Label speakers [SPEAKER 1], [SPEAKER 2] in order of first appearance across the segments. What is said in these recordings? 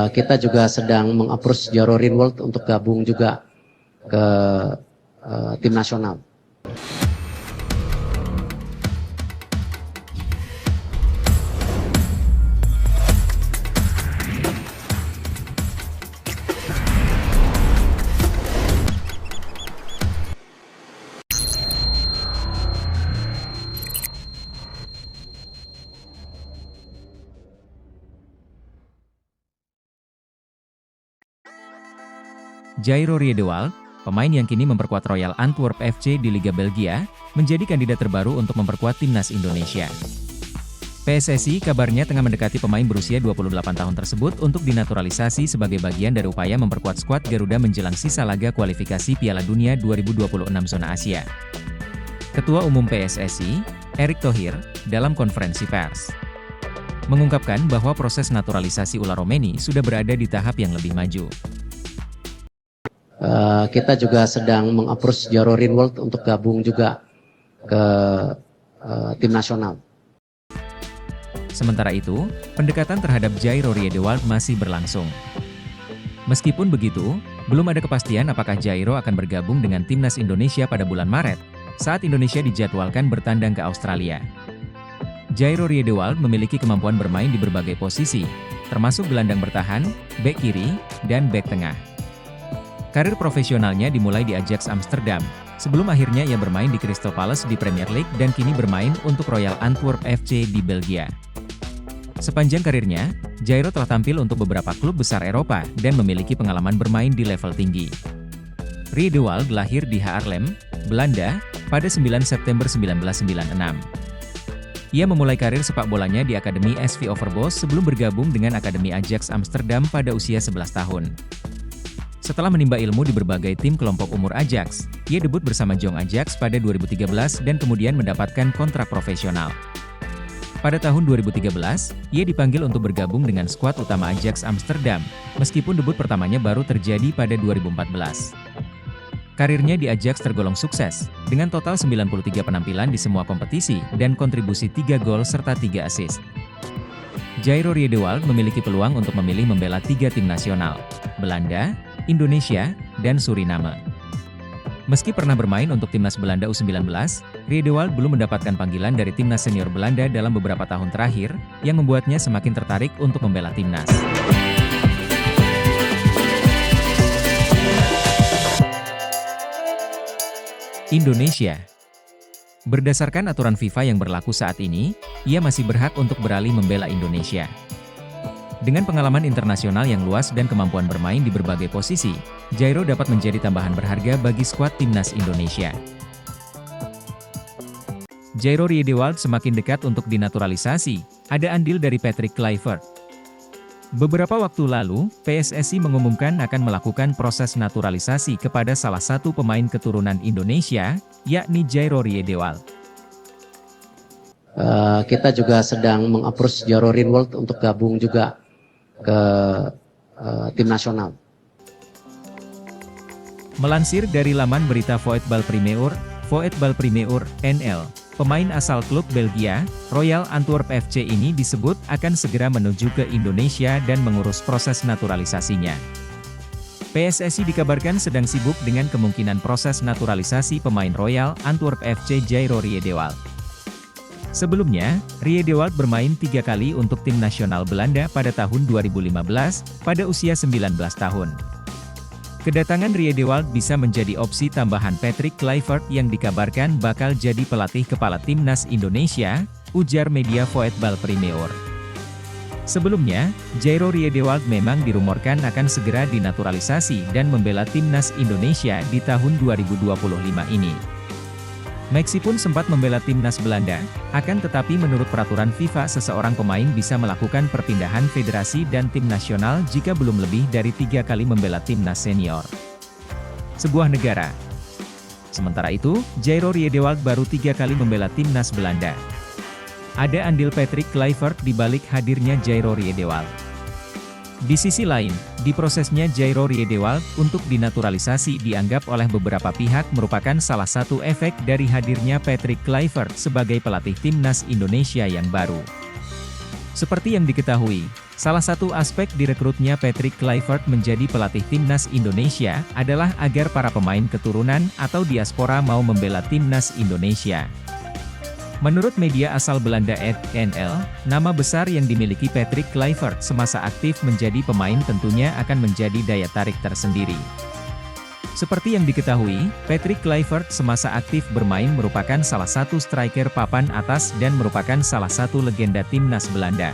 [SPEAKER 1] Kita juga sedang meng-approach Jairorin World untuk gabung juga ke tim nasional.
[SPEAKER 2] Jairo Riedewald, pemain yang kini memperkuat Royal Antwerp FC di Liga Belgia, menjadi kandidat terbaru untuk memperkuat timnas Indonesia. PSSI kabarnya tengah mendekati pemain berusia 28 tahun tersebut untuk dinaturalisasi sebagai bagian dari upaya memperkuat skuad Garuda menjelang sisa laga kualifikasi Piala Dunia 2026 zona Asia. Ketua Umum PSSI, Erick Thohir, dalam konferensi pers, mengungkapkan bahwa proses naturalisasi ular Romeni sudah berada di tahap yang lebih maju.
[SPEAKER 1] Kita juga sedang meng-approach Jairorin World untuk gabung juga ke tim nasional.
[SPEAKER 2] Sementara itu, pendekatan terhadap Jairo Riedewald masih berlangsung. Meskipun begitu, belum ada kepastian apakah Jairo akan bergabung dengan timnas Indonesia pada bulan Maret, saat Indonesia dijadwalkan bertandang ke Australia. Jairo Riedewald memiliki kemampuan bermain di berbagai posisi, termasuk gelandang bertahan, bek kiri, dan bek tengah. Karir profesionalnya dimulai di Ajax Amsterdam, sebelum akhirnya ia bermain di Crystal Palace di Premier League dan kini bermain untuk Royal Antwerp FC di Belgia. Sepanjang karirnya, Jairo telah tampil untuk beberapa klub besar Eropa dan memiliki pengalaman bermain di level tinggi. Riedewald lahir di Haarlem, Belanda, pada 9 September 1996. Ia memulai karir sepak bolanya di Akademi SV Overbos sebelum bergabung dengan Akademi Ajax Amsterdam pada usia 11 tahun. Setelah menimba ilmu di berbagai tim kelompok umur Ajax, ia debut bersama Jong Ajax pada 2013 dan kemudian mendapatkan kontrak profesional. Pada tahun 2013, ia dipanggil untuk bergabung dengan skuad utama Ajax Amsterdam, meskipun debut pertamanya baru terjadi pada 2014. Karirnya di Ajax tergolong sukses, dengan total 93 penampilan di semua kompetisi dan kontribusi 3 gol serta 3 assist. Jairo Riedewald memiliki peluang untuk memilih membela 3 tim nasional, Belanda, Indonesia, dan Suriname. Meski pernah bermain untuk timnas Belanda U19, Riedewald belum mendapatkan panggilan dari timnas senior Belanda dalam beberapa tahun terakhir, yang membuatnya semakin tertarik untuk membela timnas. Indonesia. Berdasarkan aturan FIFA yang berlaku saat ini, ia masih berhak untuk beralih membela Indonesia. Dengan pengalaman internasional yang luas dan kemampuan bermain di berbagai posisi, Jairo dapat menjadi tambahan berharga bagi skuad timnas Indonesia. Jairo Riedewald semakin dekat untuk dinaturalisasi, ada andil dari Patrick Kluivert. Beberapa waktu lalu, PSSI mengumumkan akan melakukan proses naturalisasi kepada salah satu pemain keturunan Indonesia, yakni Jairo Riedewald.
[SPEAKER 1] Kita juga sedang meng-approach Jairorin World untuk gabung juga ke tim nasional.
[SPEAKER 2] Melansir dari laman berita Voetbal Primeur, NL, pemain asal klub Belgia, Royal Antwerp FC ini disebut akan segera menuju ke Indonesia dan mengurus proses naturalisasinya. PSSI dikabarkan sedang sibuk dengan kemungkinan proses naturalisasi pemain Royal Antwerp FC Jairo Riedewald. Sebelumnya, Riedewald bermain 3 kali untuk tim nasional Belanda pada tahun 2015, pada usia 19 tahun. Kedatangan Riedewald bisa menjadi opsi tambahan Patrick Kluivert yang dikabarkan bakal jadi pelatih kepala timnas Indonesia, ujar media Voetbal Primeur. Sebelumnya, Jairo Riedewald memang dirumorkan akan segera dinaturalisasi dan membela timnas Indonesia di tahun 2025 ini. Meskipun sempat membela timnas Belanda, akan tetapi menurut peraturan FIFA seseorang pemain bisa melakukan perpindahan federasi dan tim nasional jika belum lebih dari 3 kali membela timnas senior sebuah negara. Sementara itu, Jairo Riedewald baru 3 kali membela timnas Belanda. Ada andil Patrick Kluivert di balik hadirnya Jairo Riedewald. Di sisi lain, di prosesnya Jairo Riedewald untuk dinaturalisasi dianggap oleh beberapa pihak merupakan salah satu efek dari hadirnya Patrick Kluivert sebagai pelatih timnas Indonesia yang baru. Seperti yang diketahui, salah satu aspek direkrutnya Patrick Kluivert menjadi pelatih timnas Indonesia adalah agar para pemain keturunan atau diaspora mau membela timnas Indonesia. Menurut media asal Belanda @NL, nama besar yang dimiliki Patrick Kluivert semasa aktif menjadi pemain tentunya akan menjadi daya tarik tersendiri. Seperti yang diketahui, Patrick Kluivert semasa aktif bermain merupakan salah satu striker papan atas dan merupakan salah satu legenda timnas Belanda.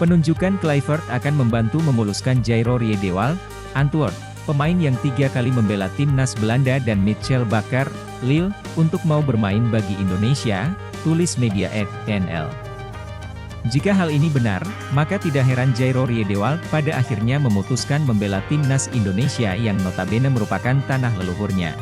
[SPEAKER 2] Penunjukan Kluivert akan membantu memuluskan Jairo Riedewald, Antwerp, pemain yang 3 kali membela timnas Belanda dan Michel Bakker, Lille, untuk mau bermain bagi Indonesia, tulis media @NL. Jika hal ini benar, maka tidak heran Jairo Riedewald pada akhirnya memutuskan membela timnas Indonesia yang notabene merupakan tanah leluhurnya.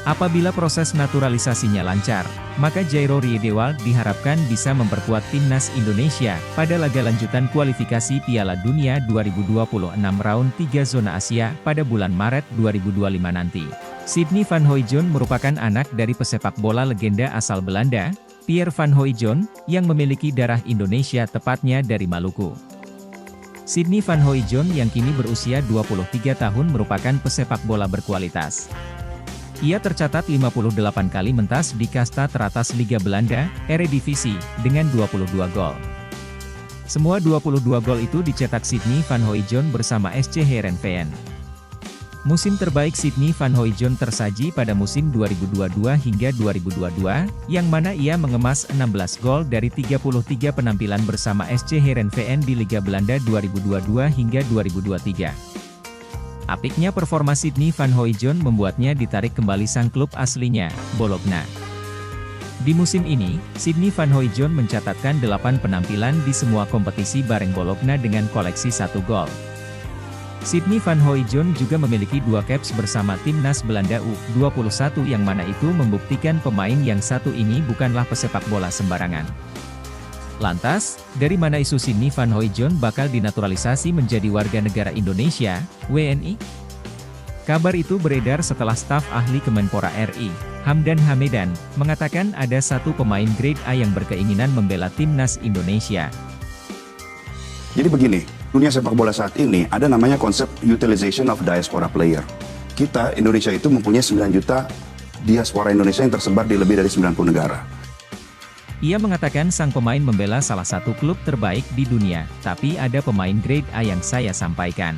[SPEAKER 2] Apabila proses naturalisasinya lancar, maka Jairo Riedewald diharapkan bisa memperkuat timnas Indonesia pada laga lanjutan kualifikasi Piala Dunia 2026 round 3 zona Asia pada bulan Maret 2025 nanti. Sidney van Hooijdonk merupakan anak dari pesepak bola legenda asal Belanda, Pierre van Hooijdonk, yang memiliki darah Indonesia tepatnya dari Maluku. Sidney van Hooijdonk yang kini berusia 23 tahun merupakan pesepak bola berkualitas. Ia tercatat 58 kali mentas di kasta teratas Liga Belanda, Eredivisie, dengan 22 gol. Semua 22 gol itu dicetak Sidney van Hooijdonk bersama SC Heerenveen. Musim terbaik Sidney van Hooijdonk tersaji pada musim 2022 hingga 2022, yang mana ia mengemas 16 gol dari 33 penampilan bersama SC Heerenveen di Liga Belanda 2022 hingga 2023. Apiknya performa Sidney van Hooijdonk membuatnya ditarik kembali sang klub aslinya, Bologna. Di musim ini, Sidney van Hooijdonk mencatatkan 8 penampilan di semua kompetisi bareng Bologna dengan koleksi 1 gol. Sidney van Hooijdonk juga memiliki 2 caps bersama timnas Belanda U21 yang mana itu membuktikan pemain yang satu ini bukanlah pesepak bola sembarangan. Lantas, dari mana isu Sidney van Hooijdonk bakal dinaturalisasi menjadi warga negara Indonesia, WNI? Kabar itu beredar setelah staf ahli Kemenpora RI, Hamdan Hamedan, mengatakan ada satu pemain grade A yang berkeinginan membela timnas Indonesia.
[SPEAKER 3] Jadi begini, dunia sepak bola saat ini ada namanya konsep utilization of diaspora player. Kita, Indonesia itu mempunyai 9 juta diaspora Indonesia yang tersebar di lebih dari 90 negara.
[SPEAKER 2] Ia mengatakan sang pemain membela salah satu klub terbaik di dunia, tapi ada pemain grade A yang saya sampaikan.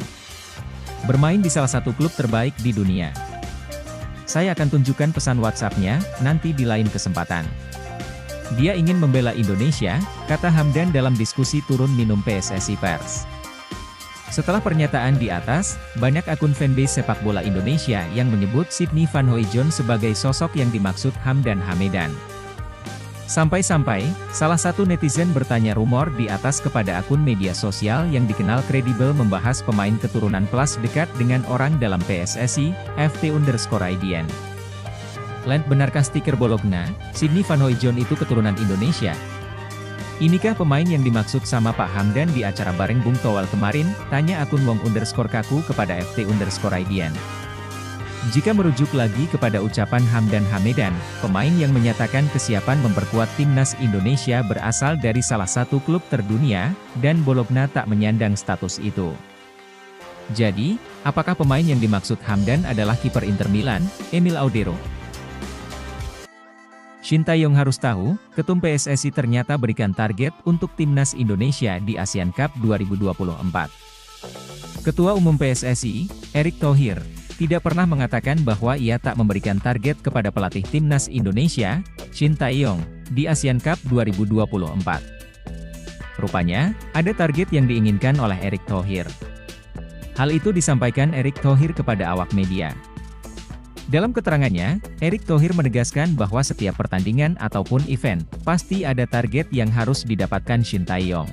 [SPEAKER 2] Bermain di salah satu klub terbaik di dunia. Saya akan tunjukkan pesan WhatsApp-nya, nanti di lain kesempatan. Dia ingin membela Indonesia, kata Hamdan dalam diskusi turun minum PSSI Pers. Setelah pernyataan di atas, banyak akun fanbase sepak bola Indonesia yang menyebut Sidney van Hooijdonk sebagai sosok yang dimaksud Hamdan Hamedan. Sampai-sampai, salah satu netizen bertanya rumor di atas kepada akun media sosial yang dikenal kredibel membahas pemain keturunan plus dekat dengan orang dalam PSSI, FT_IDN. Land benarkah stiker Bologna, Sidney van Hooijdonk itu keturunan Indonesia? Inikah pemain yang dimaksud sama Pak Hamdan di acara bareng Bung Towel kemarin? Tanya akun Wong_kaku kepada FT_IDN. Jika merujuk lagi kepada ucapan Hamdan Hamedan, pemain yang menyatakan kesiapan memperkuat timnas Indonesia berasal dari salah satu klub terdunia, dan Bologna tak menyandang status itu. Jadi, apakah pemain yang dimaksud Hamdan adalah kiper Inter Milan, Emil Audero? Shin Tae-yong harus tahu, Ketum PSSI ternyata berikan target untuk timnas Indonesia di ASEAN Cup 2024. Ketua Umum PSSI, Erick Thohir, tidak pernah mengatakan bahwa ia tak memberikan target kepada pelatih timnas Indonesia, Shin Tae-yong, di ASEAN Cup 2024. Rupanya, ada target yang diinginkan oleh Erick Thohir. Hal itu disampaikan Erick Thohir kepada awak media. Dalam keterangannya, Erick Thohir menegaskan bahwa setiap pertandingan ataupun event, pasti ada target yang harus didapatkan Shin Tae-yong.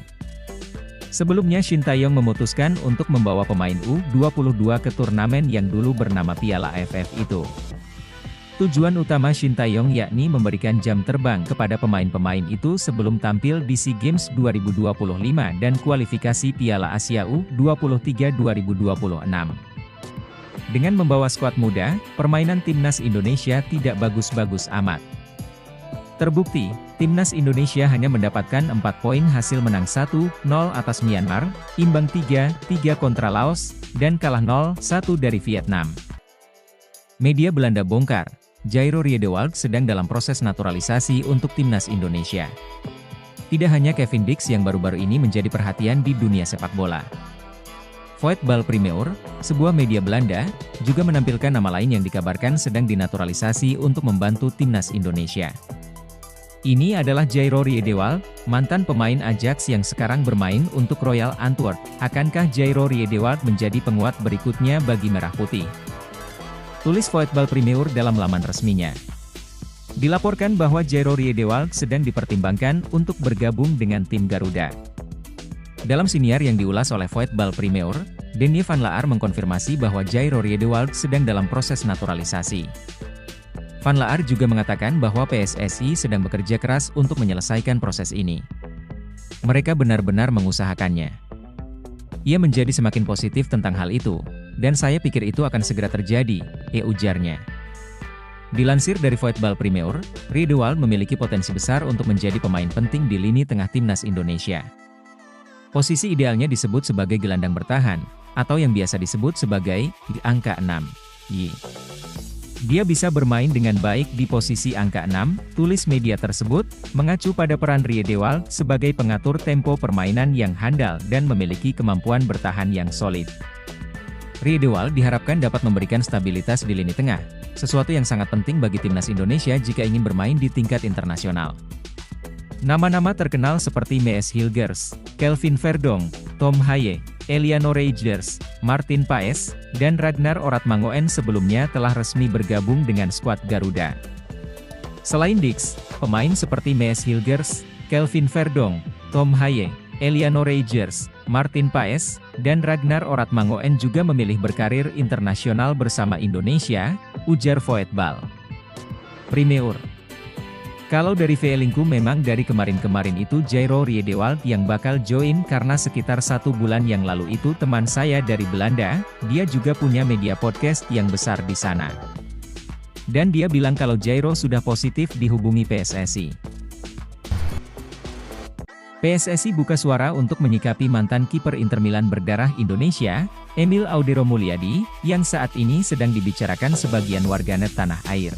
[SPEAKER 2] Sebelumnya Shin Tae-yong memutuskan untuk membawa pemain U22 ke turnamen yang dulu bernama Piala AFF itu. Tujuan utama Shin Tae-yong yakni memberikan jam terbang kepada pemain-pemain itu sebelum tampil di SEA Games 2025 dan kualifikasi Piala Asia U23 2026. Dengan membawa skuad muda, permainan timnas Indonesia tidak bagus-bagus amat. Terbukti, timnas Indonesia hanya mendapatkan 4 poin hasil menang 1-0 atas Myanmar, imbang 3-3 kontra Laos, dan kalah 0-1 dari Vietnam. Media Belanda bongkar, Jairo Riedewald sedang dalam proses naturalisasi untuk timnas Indonesia. Tidak hanya Kevin Dix yang baru-baru ini menjadi perhatian di dunia sepak bola. Voetbal Primeur, sebuah media Belanda, juga menampilkan nama lain yang dikabarkan sedang dinaturalisasi untuk membantu timnas Indonesia. Ini adalah Jairo Riedewald, mantan pemain Ajax yang sekarang bermain untuk Royal Antwerp. Akankah Jairo Riedewald menjadi penguat berikutnya bagi Merah Putih? Tulis Voetbal Primeur dalam laman resminya. Dilaporkan bahwa Jairo Riedewald sedang dipertimbangkan untuk bergabung dengan tim Garuda. Dalam siniar yang diulas oleh Voetbal Primeur, Denny van Laar mengkonfirmasi bahwa Jairo Riedewald sedang dalam proses naturalisasi. Van Laar juga mengatakan bahwa PSSI sedang bekerja keras untuk menyelesaikan proses ini. Mereka benar-benar mengusahakannya. Ia menjadi semakin positif tentang hal itu, dan saya pikir itu akan segera terjadi, ujarnya. Dilansir dari Voetbal Primeur, Riedewald memiliki potensi besar untuk menjadi pemain penting di lini tengah timnas Indonesia. Posisi idealnya disebut sebagai gelandang bertahan, atau yang biasa disebut sebagai angka 6. Dia bisa bermain dengan baik di posisi angka 6, tulis media tersebut, mengacu pada peran Riedewald sebagai pengatur tempo permainan yang handal dan memiliki kemampuan bertahan yang solid. Riedewald diharapkan dapat memberikan stabilitas di lini tengah, sesuatu yang sangat penting bagi timnas Indonesia jika ingin bermain di tingkat internasional. Nama-nama terkenal seperti Mees Hilgers, Kelvin Verdonk, Tom Haye, Eliano Reijers, Martin Paes, dan Ragnar Oratmangoen sebelumnya telah resmi bergabung dengan skuad Garuda. Selain Dix, pemain seperti Mees Hilgers, Kelvin Verdonk, Tom Haye, Eliano Reijers, Martin Paes, dan Ragnar Oratmangoen juga memilih berkarir internasional bersama Indonesia, ujar Voetbal Primeur. Kalau dari Veelingku memang dari kemarin-kemarin itu Jairo Riedewald yang bakal join karena sekitar 1 bulan yang lalu itu teman saya dari Belanda, dia juga punya media podcast yang besar di sana. Dan dia bilang kalau Jairo sudah positif dihubungi PSSI. PSSI buka suara untuk menyikapi mantan kiper Inter Milan berdarah Indonesia, Emil Audero Mulyadi, yang saat ini sedang dibicarakan sebagian warganet tanah air.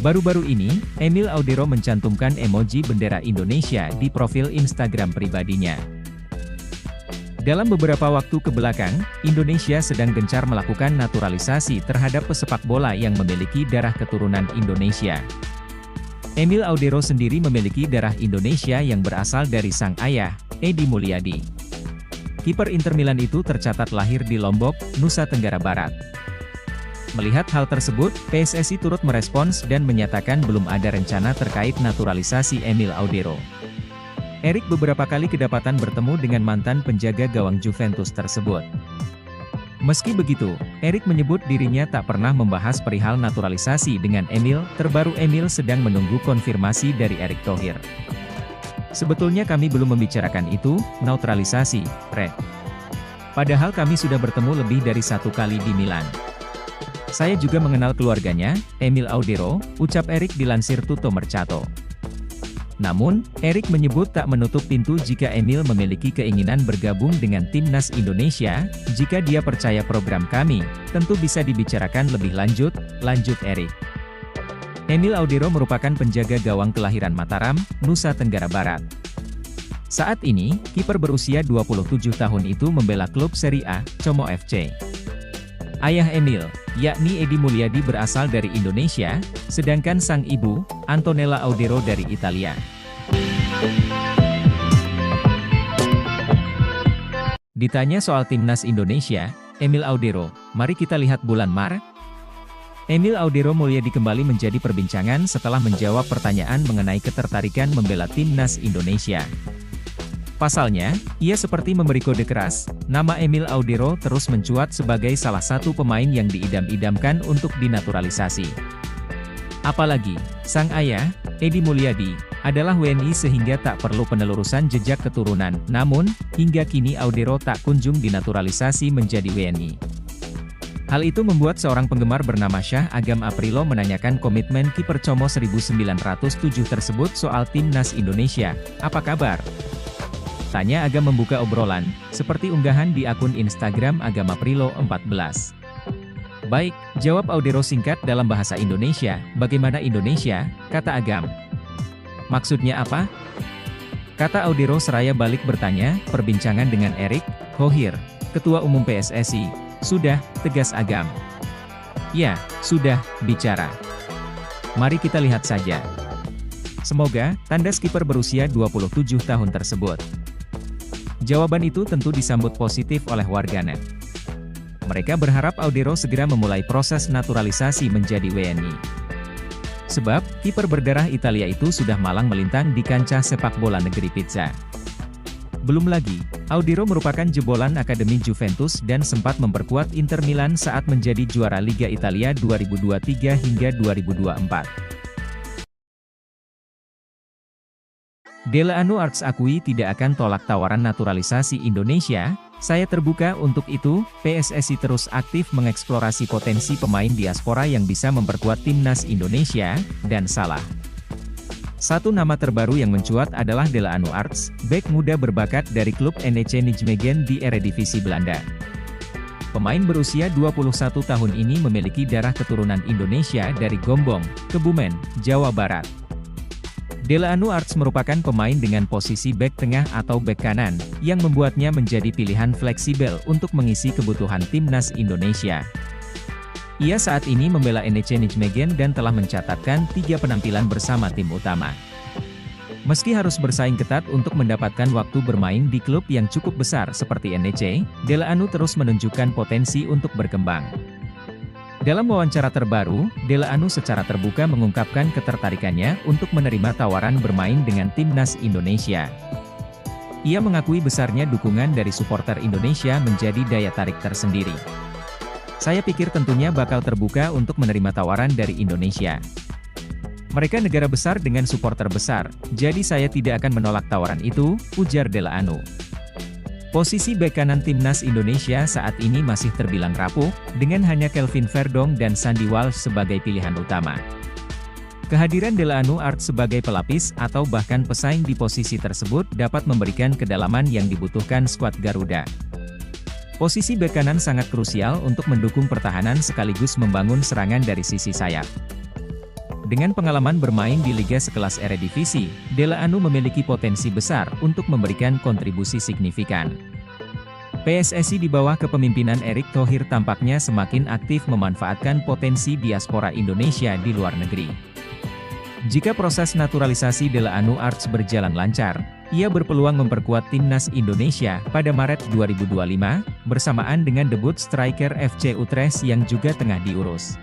[SPEAKER 2] Baru-baru ini, Emil Audero mencantumkan emoji bendera Indonesia di profil Instagram pribadinya. Dalam beberapa waktu kebelakang, Indonesia sedang gencar melakukan naturalisasi terhadap pesepak bola yang memiliki darah keturunan Indonesia. Emil Audero sendiri memiliki darah Indonesia yang berasal dari sang ayah, Edi Mulyadi. Kiper Inter Milan itu tercatat lahir di Lombok, Nusa Tenggara Barat. Melihat hal tersebut, PSSI turut merespons dan menyatakan belum ada rencana terkait naturalisasi Emil Audero. Erik beberapa kali kedapatan bertemu dengan mantan penjaga gawang Juventus tersebut. Meski begitu, Erik menyebut dirinya tak pernah membahas perihal naturalisasi dengan Emil, terbaru Emil sedang menunggu konfirmasi dari Erick Thohir. Sebetulnya kami belum membicarakan itu, naturalisasi, Red. Padahal kami sudah bertemu lebih dari 1 kali di Milan. Saya juga mengenal keluarganya, Emil Audero, ucap Erik dilansir Tutto Mercato. Namun, Erik menyebut tak menutup pintu jika Emil memiliki keinginan bergabung dengan timnas Indonesia, jika dia percaya program kami, tentu bisa dibicarakan lebih lanjut, lanjut Erik. Emil Audero merupakan penjaga gawang kelahiran Mataram, Nusa Tenggara Barat. Saat ini, kiper berusia 27 tahun itu membela klub Serie A, Como FC. Ayah Emil, yakni Edi Mulyadi berasal dari Indonesia, sedangkan sang ibu, Antonella Audero dari Italia. Ditanya soal timnas Indonesia, Emil Audero, mari kita lihat bulan Maret. Emil Audero Mulyadi kembali menjadi perbincangan setelah menjawab pertanyaan mengenai ketertarikan membela timnas Indonesia. Pasalnya, ia seperti memberi kode keras, nama Emil Audero terus mencuat sebagai salah satu pemain yang diidam-idamkan untuk dinaturalisasi. Apalagi, sang ayah, Edi Mulyadi, adalah WNI sehingga tak perlu penelurusan jejak keturunan, namun, hingga kini Audero tak kunjung dinaturalisasi menjadi WNI. Hal itu membuat seorang penggemar bernama Syah Agam Aprilo menanyakan komitmen kiper Como 1907 tersebut soal timnas Indonesia. Apa kabar? Tanya Agam membuka obrolan, seperti unggahan di akun Instagram Agam Aprilo 14. Baik, jawab Audero singkat dalam bahasa Indonesia. Bagaimana Indonesia? Kata Agam. Maksudnya apa? Kata Audero seraya balik bertanya, perbincangan dengan Erick Thohir, Ketua Umum PSSI. Sudah, tegas Agam. Ya, sudah, bicara. Mari kita lihat saja. Semoga, tanda kiper berusia 27 tahun tersebut. Jawaban itu tentu disambut positif oleh warganet. Mereka berharap Audero segera memulai proses naturalisasi menjadi WNI. Sebab, kiper berdarah Italia itu sudah malang melintang di kancah sepak bola negeri pizza. Belum lagi, Audero merupakan jebolan Akademi Juventus dan sempat memperkuat Inter Milan saat menjadi juara Liga Italia 2023 hingga 2024. Dele Alli akui tidak akan tolak tawaran naturalisasi Indonesia. Saya terbuka untuk itu. PSSI terus aktif mengeksplorasi potensi pemain diaspora yang bisa memperkuat timnas Indonesia, dan salah satu nama terbaru yang mencuat adalah Dele Alli, bek muda berbakat dari klub NEC Nijmegen di Eredivisie Belanda. Pemain berusia 21 tahun ini memiliki darah keturunan Indonesia dari Gombong, Kebumen, Jawa Barat. Dele Alli merupakan pemain dengan posisi bek tengah atau bek kanan, yang membuatnya menjadi pilihan fleksibel untuk mengisi kebutuhan timnas Indonesia. Ia saat ini membela NEC Nijmegen dan telah mencatatkan 3 penampilan bersama tim utama. Meski harus bersaing ketat untuk mendapatkan waktu bermain di klub yang cukup besar seperti NEC, Dele Alli terus menunjukkan potensi untuk berkembang. Dalam wawancara terbaru, Dele Alli secara terbuka mengungkapkan ketertarikannya untuk menerima tawaran bermain dengan timnas Indonesia. Ia mengakui besarnya dukungan dari supporter Indonesia menjadi daya tarik tersendiri. Saya pikir tentunya bakal terbuka untuk menerima tawaran dari Indonesia. Mereka negara besar dengan supporter besar, jadi saya tidak akan menolak tawaran itu, ujar Dele Alli. Posisi bek kanan timnas Indonesia saat ini masih terbilang rapuh, dengan hanya Kelvin Verdong dan Sandy Walsh sebagai pilihan utama. Kehadiran Dele Alli sebagai pelapis atau bahkan pesaing di posisi tersebut dapat memberikan kedalaman yang dibutuhkan skuad Garuda. Posisi bek kanan sangat krusial untuk mendukung pertahanan sekaligus membangun serangan dari sisi sayap. Dengan pengalaman bermain di liga sekelas Eredivisie, Dele Alli memiliki potensi besar untuk memberikan kontribusi signifikan. PSSI di bawah kepemimpinan Erick Thohir tampaknya semakin aktif memanfaatkan potensi diaspora Indonesia di luar negeri. Jika proses naturalisasi Dele Alli berjalan lancar, ia berpeluang memperkuat timnas Indonesia pada Maret 2025, bersamaan dengan debut striker FC Utrecht yang juga tengah diurus.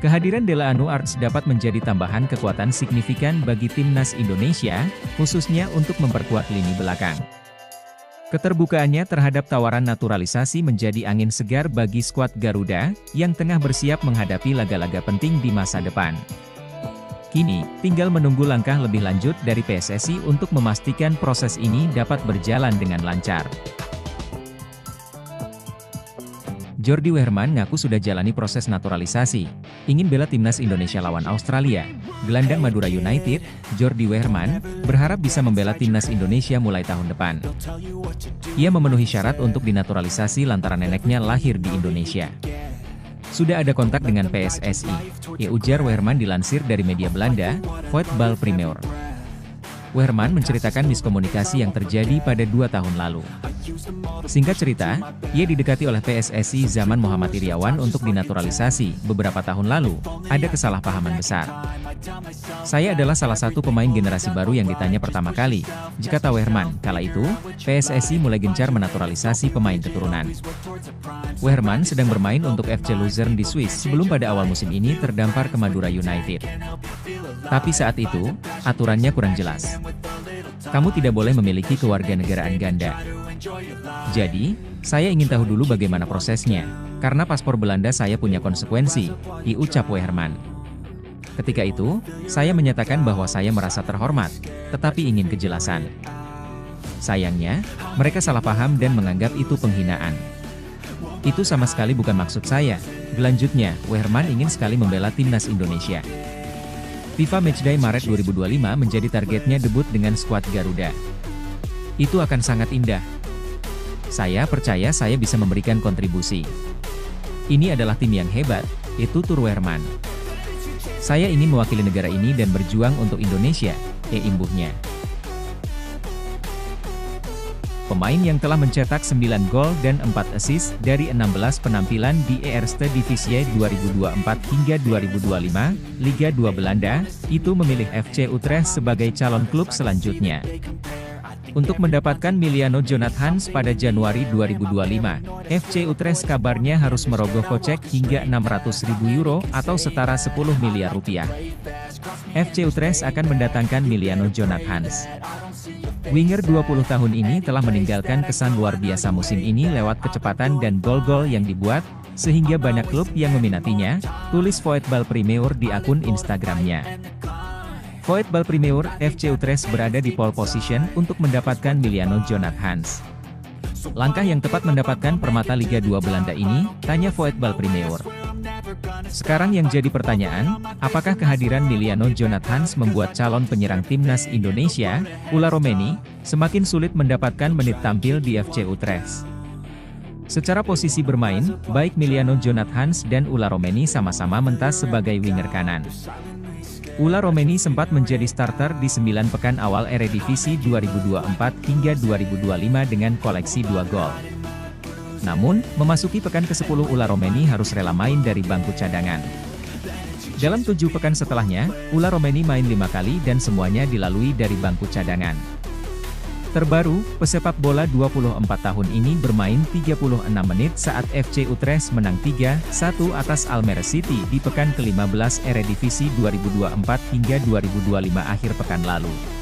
[SPEAKER 2] Kehadiran Dele Alli dapat menjadi tambahan kekuatan signifikan bagi timnas Indonesia, khususnya untuk memperkuat lini belakang. Keterbukaannya terhadap tawaran naturalisasi menjadi angin segar bagi skuad Garuda, yang tengah bersiap menghadapi laga-laga penting di masa depan. Kini, tinggal menunggu langkah lebih lanjut dari PSSI untuk memastikan proses ini dapat berjalan dengan lancar. Jordi Wehrman ngaku sudah jalani proses naturalisasi, ingin bela timnas Indonesia lawan Australia. Gelandang Madura United, Jordi Wehrman, berharap bisa membela timnas Indonesia mulai tahun depan. Ia memenuhi syarat untuk dinaturalisasi lantaran neneknya lahir di Indonesia. Sudah ada kontak dengan PSSI, ujar Wehrman dilansir dari media Belanda, Voetbal Primeur. Wehrman menceritakan miskomunikasi yang terjadi pada 2 tahun lalu. Singkat cerita, ia didekati oleh PSSI zaman Muhammad Iriawan untuk dinaturalisasi. Beberapa tahun lalu, ada kesalahpahaman besar. Saya adalah salah satu pemain generasi baru yang ditanya pertama kali. Jika tahu Wehrman, kala itu, PSSI mulai gencar menaturalisasi pemain keturunan. Wehrman sedang bermain untuk FC Luzern di Swiss sebelum pada awal musim ini terdampar ke Madura United. Tapi saat itu, aturannya kurang jelas. Kamu tidak boleh memiliki kewarganegaraan ganda. Jadi, saya ingin tahu dulu bagaimana prosesnya, karena paspor Belanda saya punya konsekuensi, ucap Wehrman. Ketika itu, saya menyatakan bahwa saya merasa terhormat, tetapi ingin kejelasan. Sayangnya, mereka salah paham dan menganggap itu penghinaan. Itu sama sekali bukan maksud saya. Selanjutnya, Wehrman ingin sekali membela timnas Indonesia. FIFA Matchday Maret 2025 menjadi targetnya debut dengan skuad Garuda. Itu akan sangat indah. Saya percaya saya bisa memberikan kontribusi. Ini adalah tim yang hebat, itu Tur Wehrman. Saya ingin mewakili negara ini dan berjuang untuk Indonesia, imbuhnya. Pemain yang telah mencetak 9 gol dan 4 assist dari 16 penampilan di Eerste Divisie 2024 hingga 2025, Liga 2 Belanda, itu memilih FC Utrecht sebagai calon klub selanjutnya. Untuk mendapatkan Miliano Jonathans pada Januari 2025, FC Utrecht kabarnya harus merogoh kocek hingga 600.000 euro atau setara 10 miliar rupiah. FC Utrecht akan mendatangkan Miliano Jonathans. Winger 20 tahun ini telah meninggalkan kesan luar biasa musim ini lewat kecepatan dan gol-gol yang dibuat, sehingga banyak klub yang meminatinya, tulis Voetbal Premier di akun Instagramnya. Voetbal Premier, FC Utrecht berada di pole position untuk mendapatkan Miliano Jonathans. Langkah yang tepat mendapatkan permata Liga 2 Belanda ini, tanya Voetbal Premier. Sekarang yang jadi pertanyaan, apakah kehadiran Miliano Jonathans membuat calon penyerang timnas Indonesia, Ula Romeni, semakin sulit mendapatkan menit tampil di FC Utrecht? Secara posisi bermain, baik Miliano Jonathans dan Ula Romeni sama-sama mentas sebagai winger kanan. Ula Romeni sempat menjadi starter di 9 pekan awal Eredivisie 2024 hingga 2025 dengan koleksi 2 gol. Namun, memasuki pekan ke-10 Ula Romeni harus rela main dari bangku cadangan. Dalam 7 pekan setelahnya, Ula Romeni main 5 kali dan semuanya dilalui dari bangku cadangan. Terbaru, pesepak bola 24 tahun ini bermain 36 menit saat FC Utrecht menang 3-1 atas Almere City di pekan ke-15 Eredivisie 2024 hingga 2025 akhir pekan lalu.